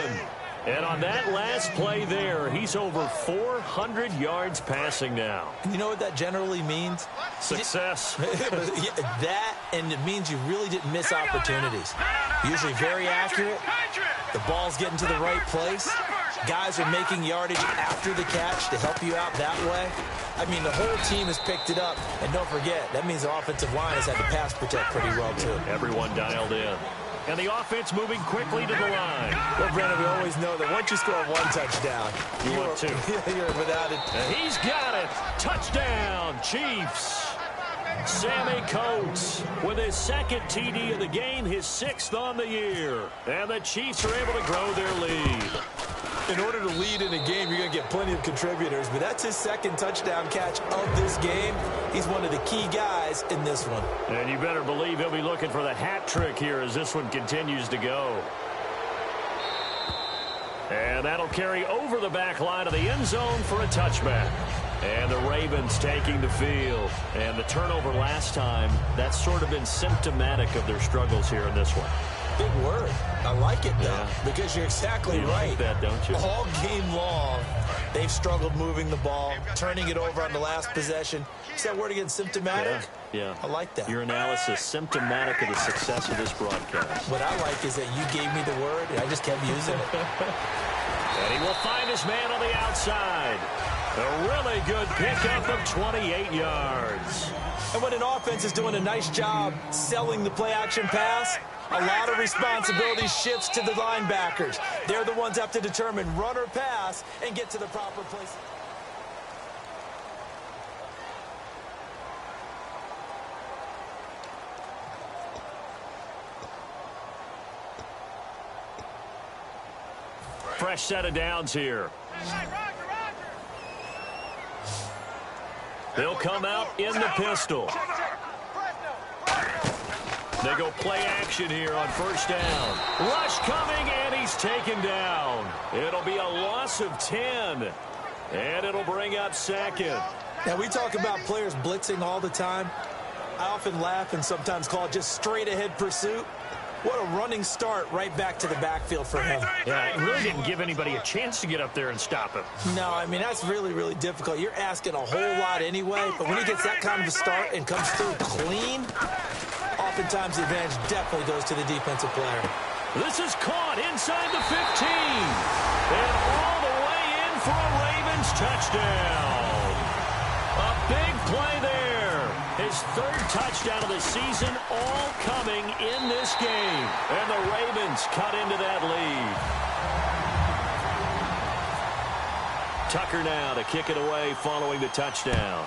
And on that last play there, he's over 400 yards passing now. You know what that generally means? Success. That, and it means you really didn't miss opportunities. Usually very accurate. The ball's getting to the right place. Guys are making yardage after the catch to help you out that way. I mean, the whole team has picked it up. And don't forget, that means the offensive line has had to pass protect pretty well, too. Everyone dialed in. And the offense moving quickly to the line. Well, Brandon, we always know that once you score 1 touchdown, you're 2. You're without it. And he's got it. Touchdown, Chiefs. Sammy Coates with his 2nd TD of the game, his 6th on the year. And the Chiefs are able to grow their lead. In order to lead in a game, you're going to get plenty of contributors, but that's his 2nd touchdown catch of this game. He's one of the key guys in this one. And you better believe he'll be looking for the hat trick here as this one continues to go. And that'll carry over the back line of the end zone for a touchback. And the Ravens taking the field. And the turnover last time, that's sort of been symptomatic of their struggles here in this one. Big word. I like it, though, because you're exactly right. Like that, don't you? All game long, they've struggled moving the ball, turning it over on the last possession. Is that word again, symptomatic? Yeah. I like that. Your analysis, symptomatic of the success of this broadcast. What I like is that you gave me the word, and I just kept using it. And he will find his man on the outside. A really good pickup of 28 yards. And when an offense is doing a nice job selling the play-action pass, a lot of responsibility shifts to the linebackers. They're the ones that have to determine run or pass and get to the proper place. Fresh set of downs here. They'll come out in the pistol. They go play action here on first down. Rush coming, and he's taken down. It'll be a loss of 10, and it'll bring up 2nd. Now, we talk about players blitzing all the time. I often laugh and sometimes call it just straight-ahead pursuit. What a running start right back to the backfield for him. Yeah, it really didn't give anybody a chance to get up there and stop him. No, I mean, that's really, really difficult. You're asking a whole lot anyway, but when he gets that kind of a start and comes through clean, oftentimes the advantage definitely goes to the defensive player. This is caught inside the 15. And all the way in for a Ravens touchdown. A big play there. His third touchdown of the season, all coming in this game. And the Ravens cut into that lead. Tucker now to kick it away following the touchdown.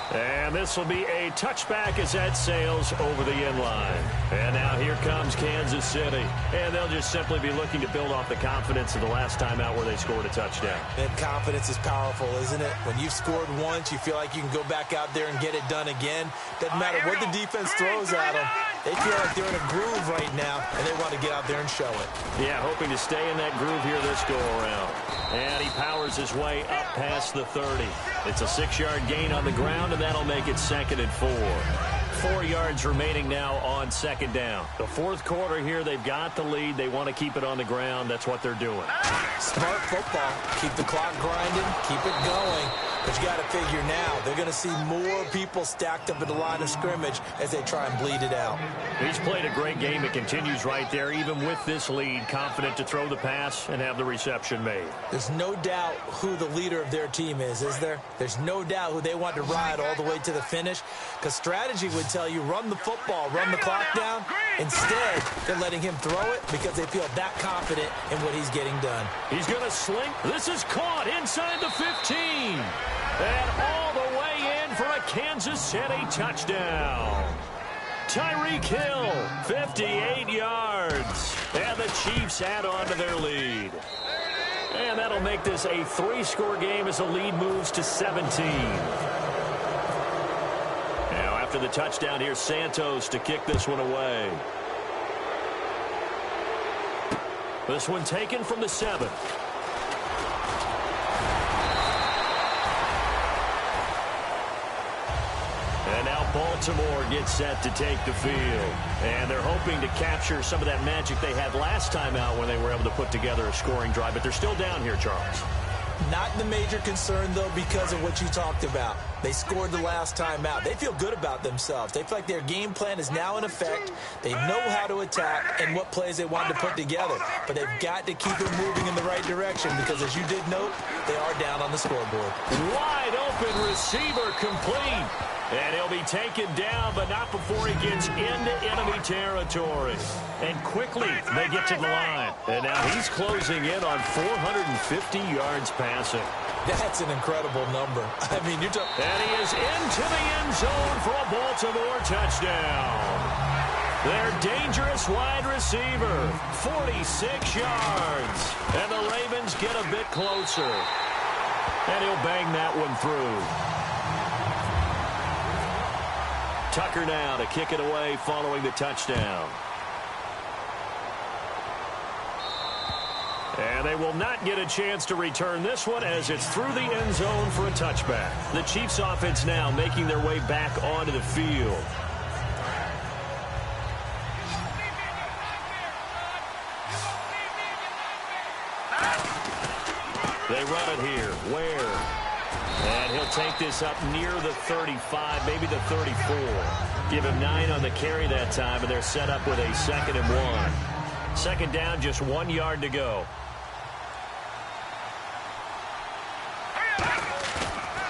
And this will be a touchback as that sails over the end line. And now here comes Kansas City. And they'll just simply be looking to build off the confidence of the last time out where they scored a touchdown. And confidence is powerful, isn't it? When you've scored once, you feel like you can go back out there and get it done again. Doesn't matter what the defense throws at them. They feel like they're in a groove right now, and they want to get out there and show it. Yeah, hoping to stay in that groove here this go-around. And he powers his way up past the 30. It's a 6-yard gain on the ground, and that'll make it 2nd and 4. 4 yards remaining now on 2nd down. The fourth quarter here, they've got the lead. They want to keep it on the ground. That's what they're doing. Smart football. Keep the clock grinding. Keep it going. But you got to figure now, they're going to see more people stacked up at the line of scrimmage as they try and bleed it out. He's played a great game. It continues right there, even with this lead, confident to throw the pass and have the reception made. There's no doubt who the leader of their team is there? There's no doubt who they want to ride all the way to the finish, because strategy would tell you run the football, run the clock down. Instead, they're letting him throw it because they feel that confident in what he's getting done. He's going to sling. This is caught inside the 15. And all the way in for a Kansas City touchdown. Tyreek Hill, 58 yards. And the Chiefs add on to their lead. And that'll make this a 3-score game as the lead moves to 17. Now after the touchdown, here's Santos to kick this one away. This one taken from the 7. And now Baltimore gets set to take the field. And they're hoping to capture some of that magic they had last time out when they were able to put together a scoring drive. But they're still down here, Charles. Not the major concern, though, because of what you talked about. They scored the last time out. They feel good about themselves. They feel like their game plan is now in effect. They know how to attack and what plays they want to put together. But they've got to keep it moving in the right direction because, as you did note, they are down on the scoreboard. Wide open receiver complete. And he'll be taken down, but not before he gets into enemy territory. And quickly, they get to the line. And now he's closing in on 450 yards passing. That's an incredible number. I mean, you're talking... And he is into the end zone for a Baltimore touchdown. Their dangerous wide receiver, 46 yards. And the Ravens get a bit closer. And he'll bang that one through. Tucker now to kick it away following the touchdown. And they will not get a chance to return this one as it's through the end zone for a touchback. The Chiefs offense now making their way back onto the field. They run it here. Ware. And he'll take this up near the 35, maybe the 34. Give him 9 on the carry that time, and they're set up with a 2nd and 1. 2nd down, just 1 yard to go.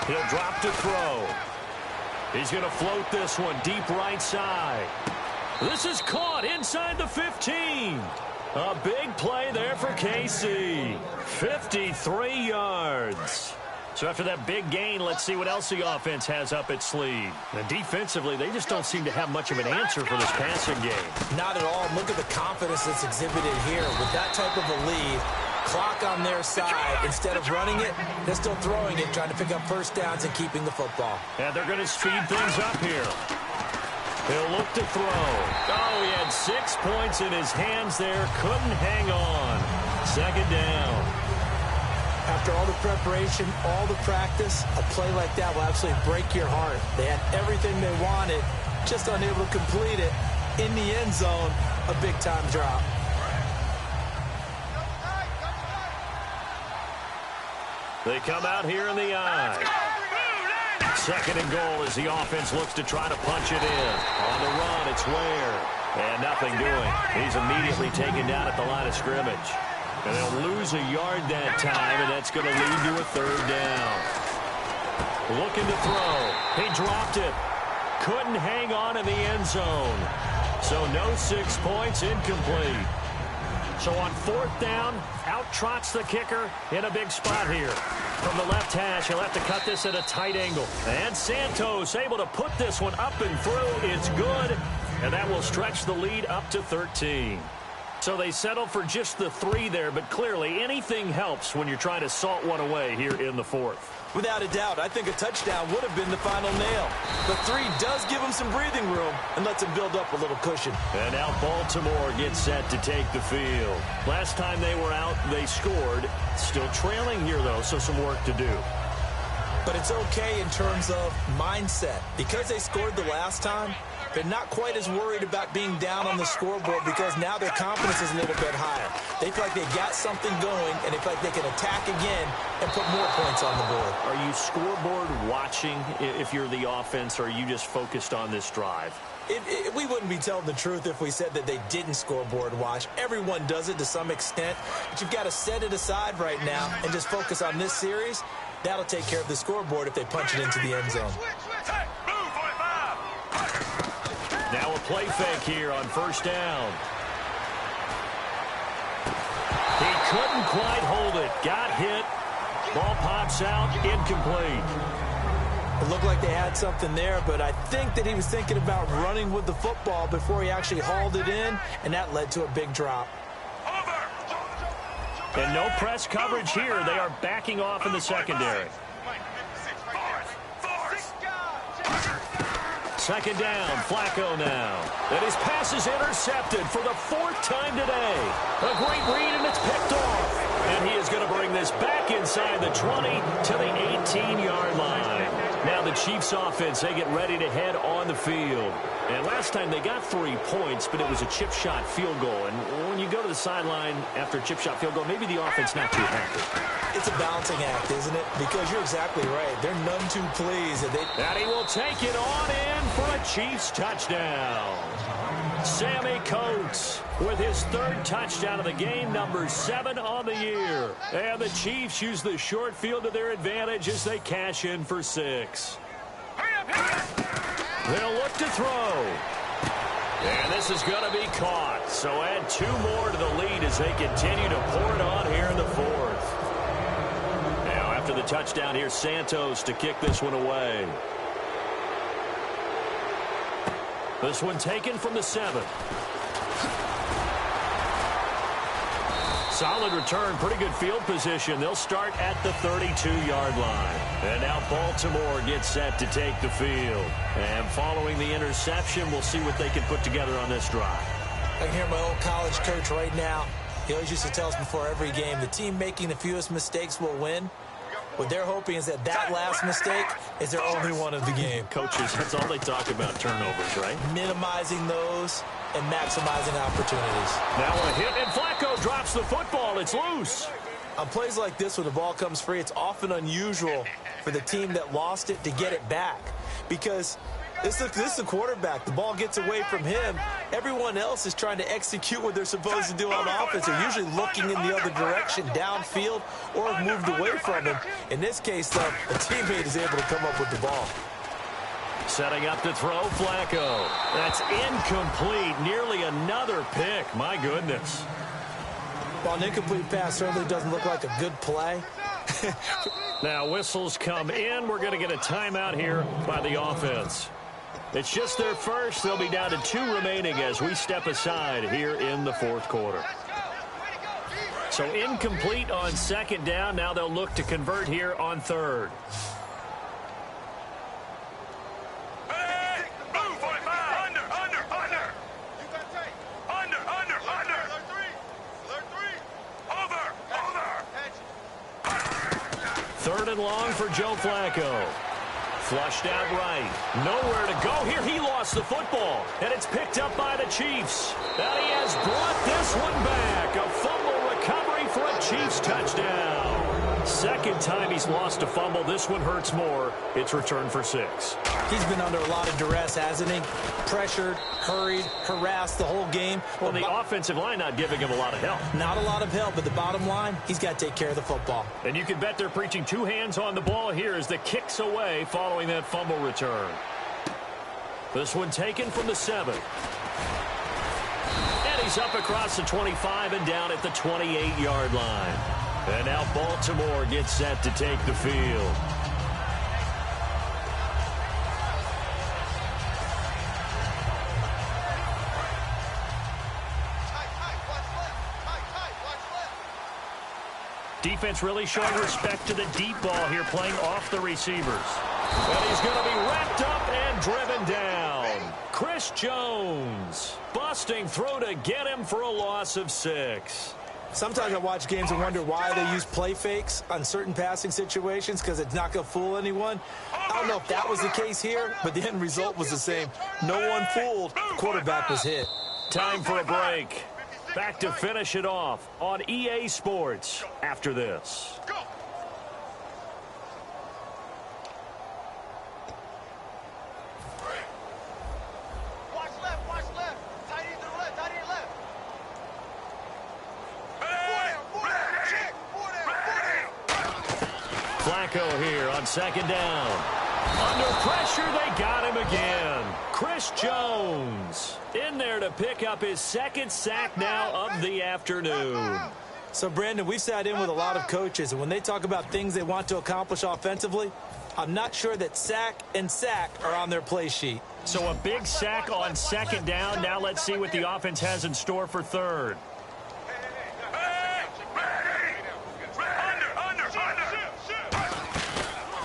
He'll drop to throw. He's going to float this one deep right side. This is caught inside the 15. A big play there for KC. 53 yards. So after that big gain, let's see what else the offense has up its sleeve. And defensively, they just don't seem to have much of an answer for this passing game. Not at all. Look at the confidence that's exhibited here. With that type of a lead, clock on their side, instead of running it, they're still throwing it, trying to pick up first downs and keeping the football. And they're going to speed things up here. He'll look to throw. Oh, he had 6 points in his hands there. Couldn't hang on. 2nd down. After all the preparation, all the practice, a play like that will absolutely break your heart. They had everything they wanted, just unable to complete it in the end zone. A big-time drop. They come out here in the eye. Second and goal as the offense looks to try to punch it in. On the run, it's Ware. And nothing doing. He's immediately taken down at the line of scrimmage. And they'll lose a yard that time, and that's going to lead to a third down. Looking to throw. He dropped it. Couldn't hang on in the end zone. So no 6 points, incomplete. So on fourth down, out trots the kicker in a big spot here. From the left hash, he'll have to cut this at a tight angle. And Santos able to put this one up and through. It's good, and that will stretch the lead up to 13. So they settle for just the 3 there, but clearly anything helps when you're trying to salt one away here in the fourth. Without a doubt, I think a touchdown would have been the final nail. The 3 does give them some breathing room and lets them build up a little cushion. And now Baltimore gets set to take the field. Last time they were out, they scored. Still trailing here, though, so some work to do. But it's okay in terms of mindset. Because they scored the last time, they're not quite as worried about being down on the scoreboard because now their confidence is a little bit higher. They feel like they got something going, and they feel like they can attack again and put more points on the board. Are you scoreboard watching if you're the offense, or are you just focused on this drive? We wouldn't be telling the truth if we said that they didn't scoreboard watch. Everyone does it to some extent, but you've got to set it aside right now and just focus on this series. That'll take care of the scoreboard if they punch it into the end zone. Now a play fake here on first down. He couldn't quite hold it. Got hit. Ball pops out. Incomplete. It looked like they had something there, but I think that he was thinking about running with the football before he actually hauled it in, and that led to a big drop. And no press coverage here. They are backing off in the secondary. Second down, Flacco now. And his pass is intercepted for the 4th time today. A great read, and it's picked off. And he is going to bring this back inside the 20 to the 18-yard line. Now the Chiefs offense, they get ready to head on the field. And last time they got 3 points, but it was a chip shot field goal. And when you go to the sideline after a chip shot field goal, maybe the offense not too happy. It's a balancing act, isn't it? Because you're exactly right. They're none too pleased. And he will take it on in for a Chiefs touchdown. Sammy Coates with his 3rd touchdown of the game, number 7 on the year. And the Chiefs use the short field to their advantage as they cash in for 6. They'll look to throw. And this is going to be caught. So add 2 more to the lead as they continue to pour it on here in the 4th. Now after the touchdown, here's Santos to kick this one away. This one taken from the 7. Solid return, pretty good field position. They'll start at the 32-yard line. And now Baltimore gets set to take the field. And following the interception, we'll see what they can put together on this drive. I can hear my old college coach right now. He always used to tell us before every game, the team making the fewest mistakes will win. What they're hoping is that last mistake is their only one of the game. Coaches, that's all they talk about, turnovers, right? Minimizing those and maximizing opportunities. Now a hit, and Flacco drops the football. It's loose. On plays like this, when the ball comes free, it's often unusual for the team that lost it to get it back. Because this is the quarterback. The ball gets away from him. Everyone else is trying to execute what they're supposed to do on offense. They're usually looking in the other direction, downfield, or have moved away from him. In this case, though, a teammate is able to come up with the ball. Setting up to throw, Flacco. That's incomplete. Nearly another pick. My goodness. Well, an incomplete pass certainly doesn't look like a good play. Now whistles come in. We're going to get a timeout here by the offense. It's just their first. They'll be down to 2 remaining as we step aside here in the 4th quarter. So incomplete on 2nd down. Now they'll look to convert here on 3rd. Third and long for Joe Flacco. Flushed out right. Nowhere to go here. He lost the football. And it's picked up by the Chiefs. And he has brought this one back. A fumble recovery for a Chiefs touchdown. Second time he's lost a fumble. This one hurts more. It's returned for 6. He's been under a lot of duress, hasn't he? Pressured, hurried, harassed the whole game. Well, the offensive line not giving him a lot of help. Not a lot of help, but the bottom line, he's got to take care of the football. And you can bet they're preaching 2 hands on the ball here as the kick's away following that fumble return. This one taken from the 7. And he's up across the 25 and down at the 28-yard line. And now Baltimore gets set to take the field. Defense really showing respect to the deep ball here, playing off the receivers. And he's going to be wrapped up and driven down. Chris Jones busting through to get him for a loss of 6. Sometimes I watch games and wonder why they use play fakes on certain passing situations, because it's not going to fool anyone. I don't know if that was the case here, but the end result was the same. No one fooled. The quarterback was hit. Time for a break. Back to finish it off on EA Sports after this. Watch left. Tight end to the left, tight end left. Flacco here on second down. Under pressure, they got him again. Chris Jones in there to pick up his 2nd sack now of the afternoon. So, Brandon, we've sat in with a lot of coaches, and when they talk about things they want to accomplish offensively, I'm not sure that sack and sack are on their play sheet. So a big sack on 2nd down. Now let's see what the offense has in store for 3rd.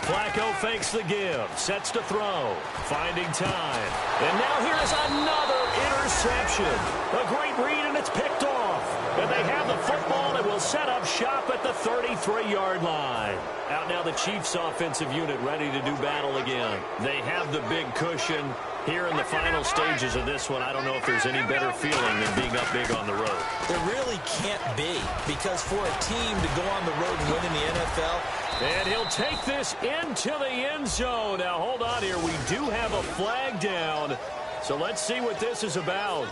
Flacco fakes the give, sets to throw, finding time. And now here is another interception. A great read, and it's picked off. And they have the football and will set up shop at the 33-yard line. Out now the Chiefs offensive unit ready to do battle again. They have the big cushion. Here in the final stages of this one, I don't know if there's any better feeling than being up big on the road. There really can't be, because for a team to go on the road and win in the NFL, and he'll take this into the end zone. Now, hold on here. We do have a flag down. So let's see what this is about.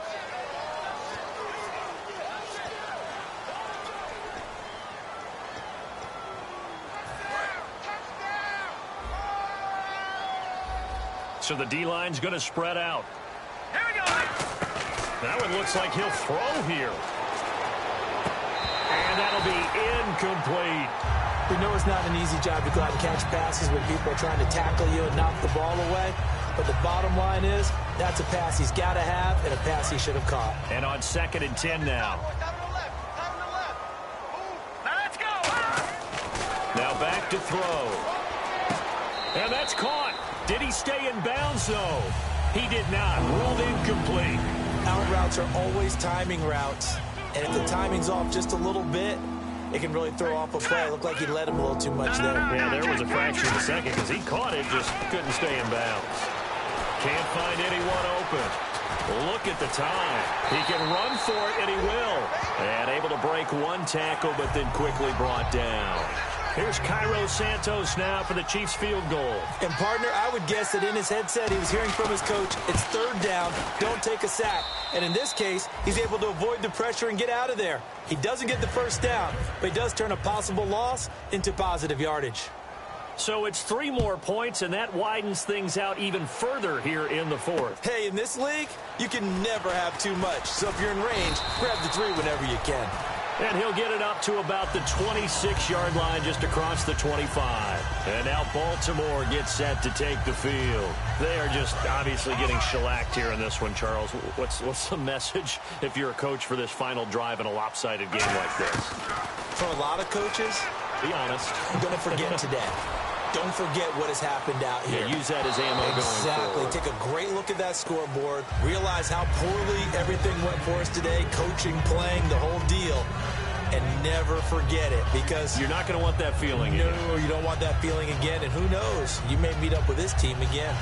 So the D-line's going to spread out. Here we go. That one looks like he'll throw here. And that'll be incomplete. we know it's not an easy job to go out and catch passes when people are trying to tackle you and knock the ball away. But the bottom line is, that's a pass he's got to have and a pass he should have caught. And on 2nd and 10 now. Now back to throw. And that's caught. Did he stay in bounds, though? He did not. Ruled incomplete. Out routes are always timing routes. And if the timing's off just a little bit, it can really throw off a play. It looked like he let him a little too much there. Yeah, there was a fraction of a second because he caught it, just couldn't stay in bounds. Can't find anyone open. Look at the time. He can run for it, and he will. And able to break one tackle, but then quickly brought down. Here's Cairo Santos now for the Chiefs field goal. And, partner, I would guess that in his headset he was hearing from his coach, it's 3rd down, don't take a sack. And in this case, he's able to avoid the pressure and get out of there. He doesn't get the 1st down, but he does turn a possible loss into positive yardage. So it's 3 more points, and that widens things out even further here in the 4th. Hey, in this league, you can never have too much. So if you're in range, grab the 3 whenever you can. And he'll get it up to about the 26-yard line just across the 25. And now Baltimore gets set to take the field. They are just obviously getting shellacked here in this one, Charles. What's the message if you're a coach for this final drive in a lopsided game like this? For a lot of coaches, be honest, I'm going to forget today. Don't forget what has happened out here. Yeah, use that as ammo going forward. Exactly. Take a great look at that scoreboard. Realize how poorly everything went for us today. Coaching, playing, the whole deal. and never forget it, because you're not going to want that feeling again. No, you don't want that feeling again, and who knows, you may meet up with this team again.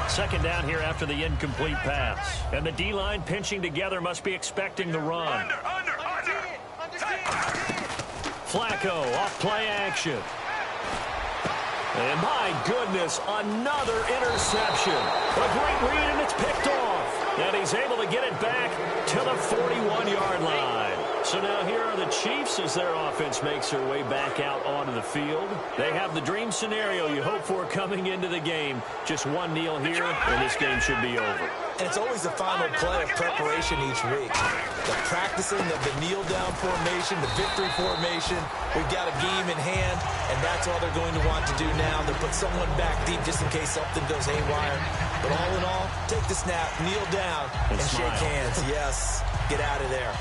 Second down here after the incomplete pass. And the D-line pinching together must be expecting the run. Flacco off play action. And my goodness, another interception. A great read, and it's picked off. And he's able to get it back to the 41-yard line. So now here are the Chiefs as their offense makes their way back out onto the field. They have the dream scenario you hope for coming into the game. Just one kneel here, and this game should be over. And it's always the final play of preparation each week. The practicing of the kneel-down formation, the victory formation. We've got a game in hand, and that's all they're going to want to do now. They'll put someone back deep just in case something goes haywire. But all in all, take the snap, kneel down, and shake hands. Yes, get out of there.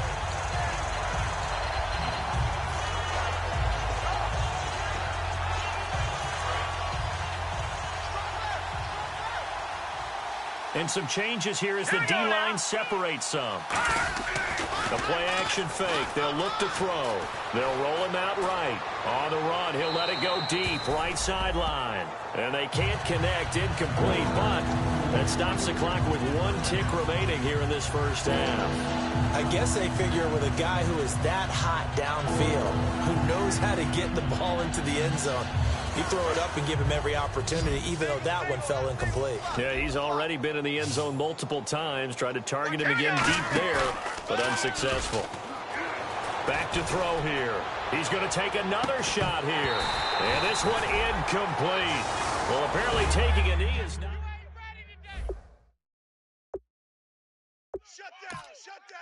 And some changes here as the D-line separates some. The play-action fake. They'll look to throw. They'll roll him out right. On the run, he'll let it go deep, right sideline. And they can't connect, incomplete, but that stops the clock with 1 tick remaining here in this first half. I guess they figure with a guy who is that hot downfield, who knows how to get the ball into the end zone, you throw it up and give him every opportunity, even though that one fell incomplete. Yeah, he's already been in the end zone multiple times, tried to target him again deep there, but unsuccessful. Back to throw here. He's going to take another shot here. And this one incomplete. Well, apparently taking a knee is not... Shut down! Shut down!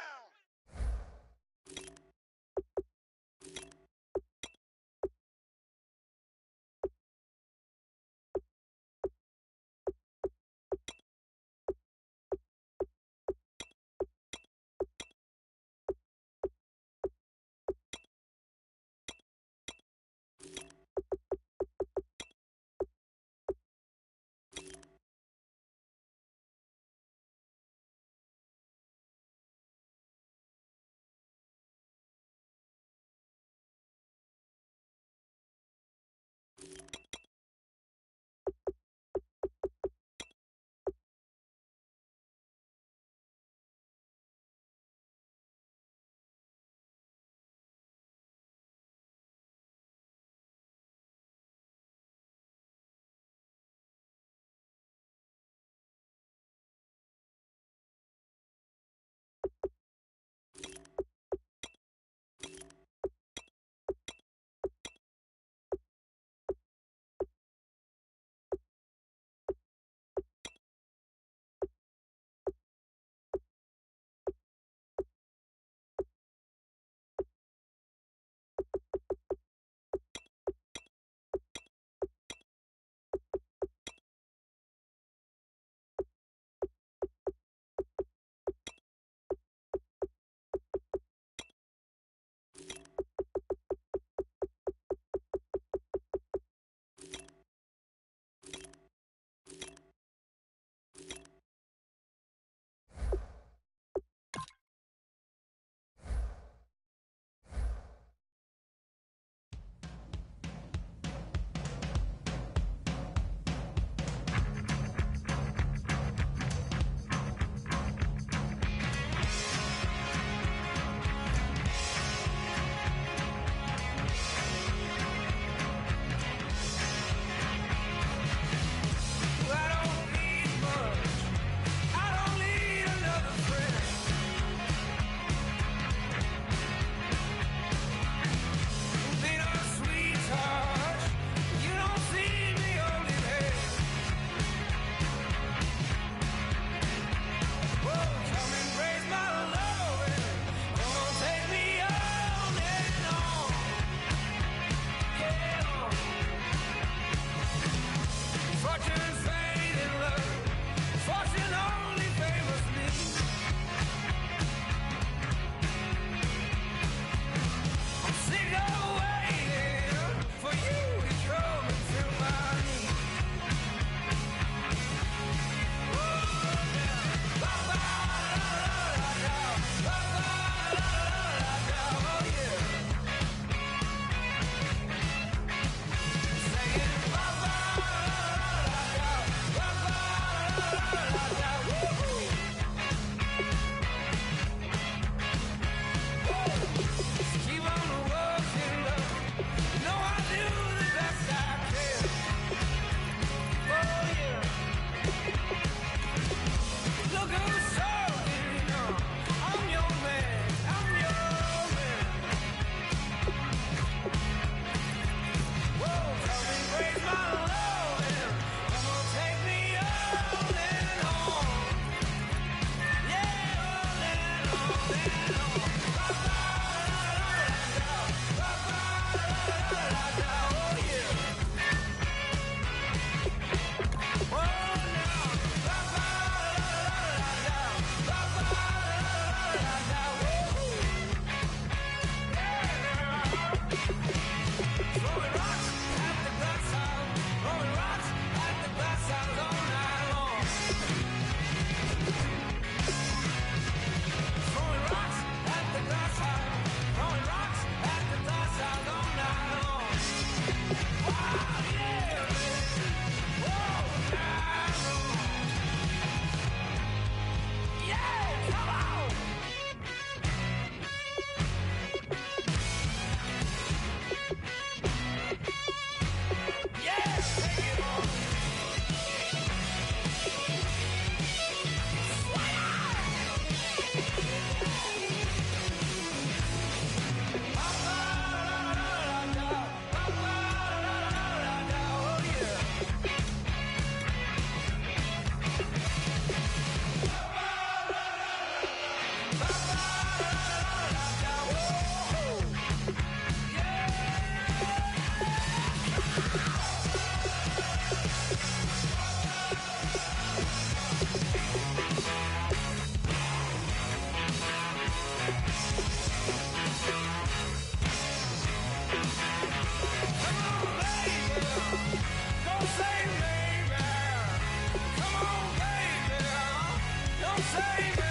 Save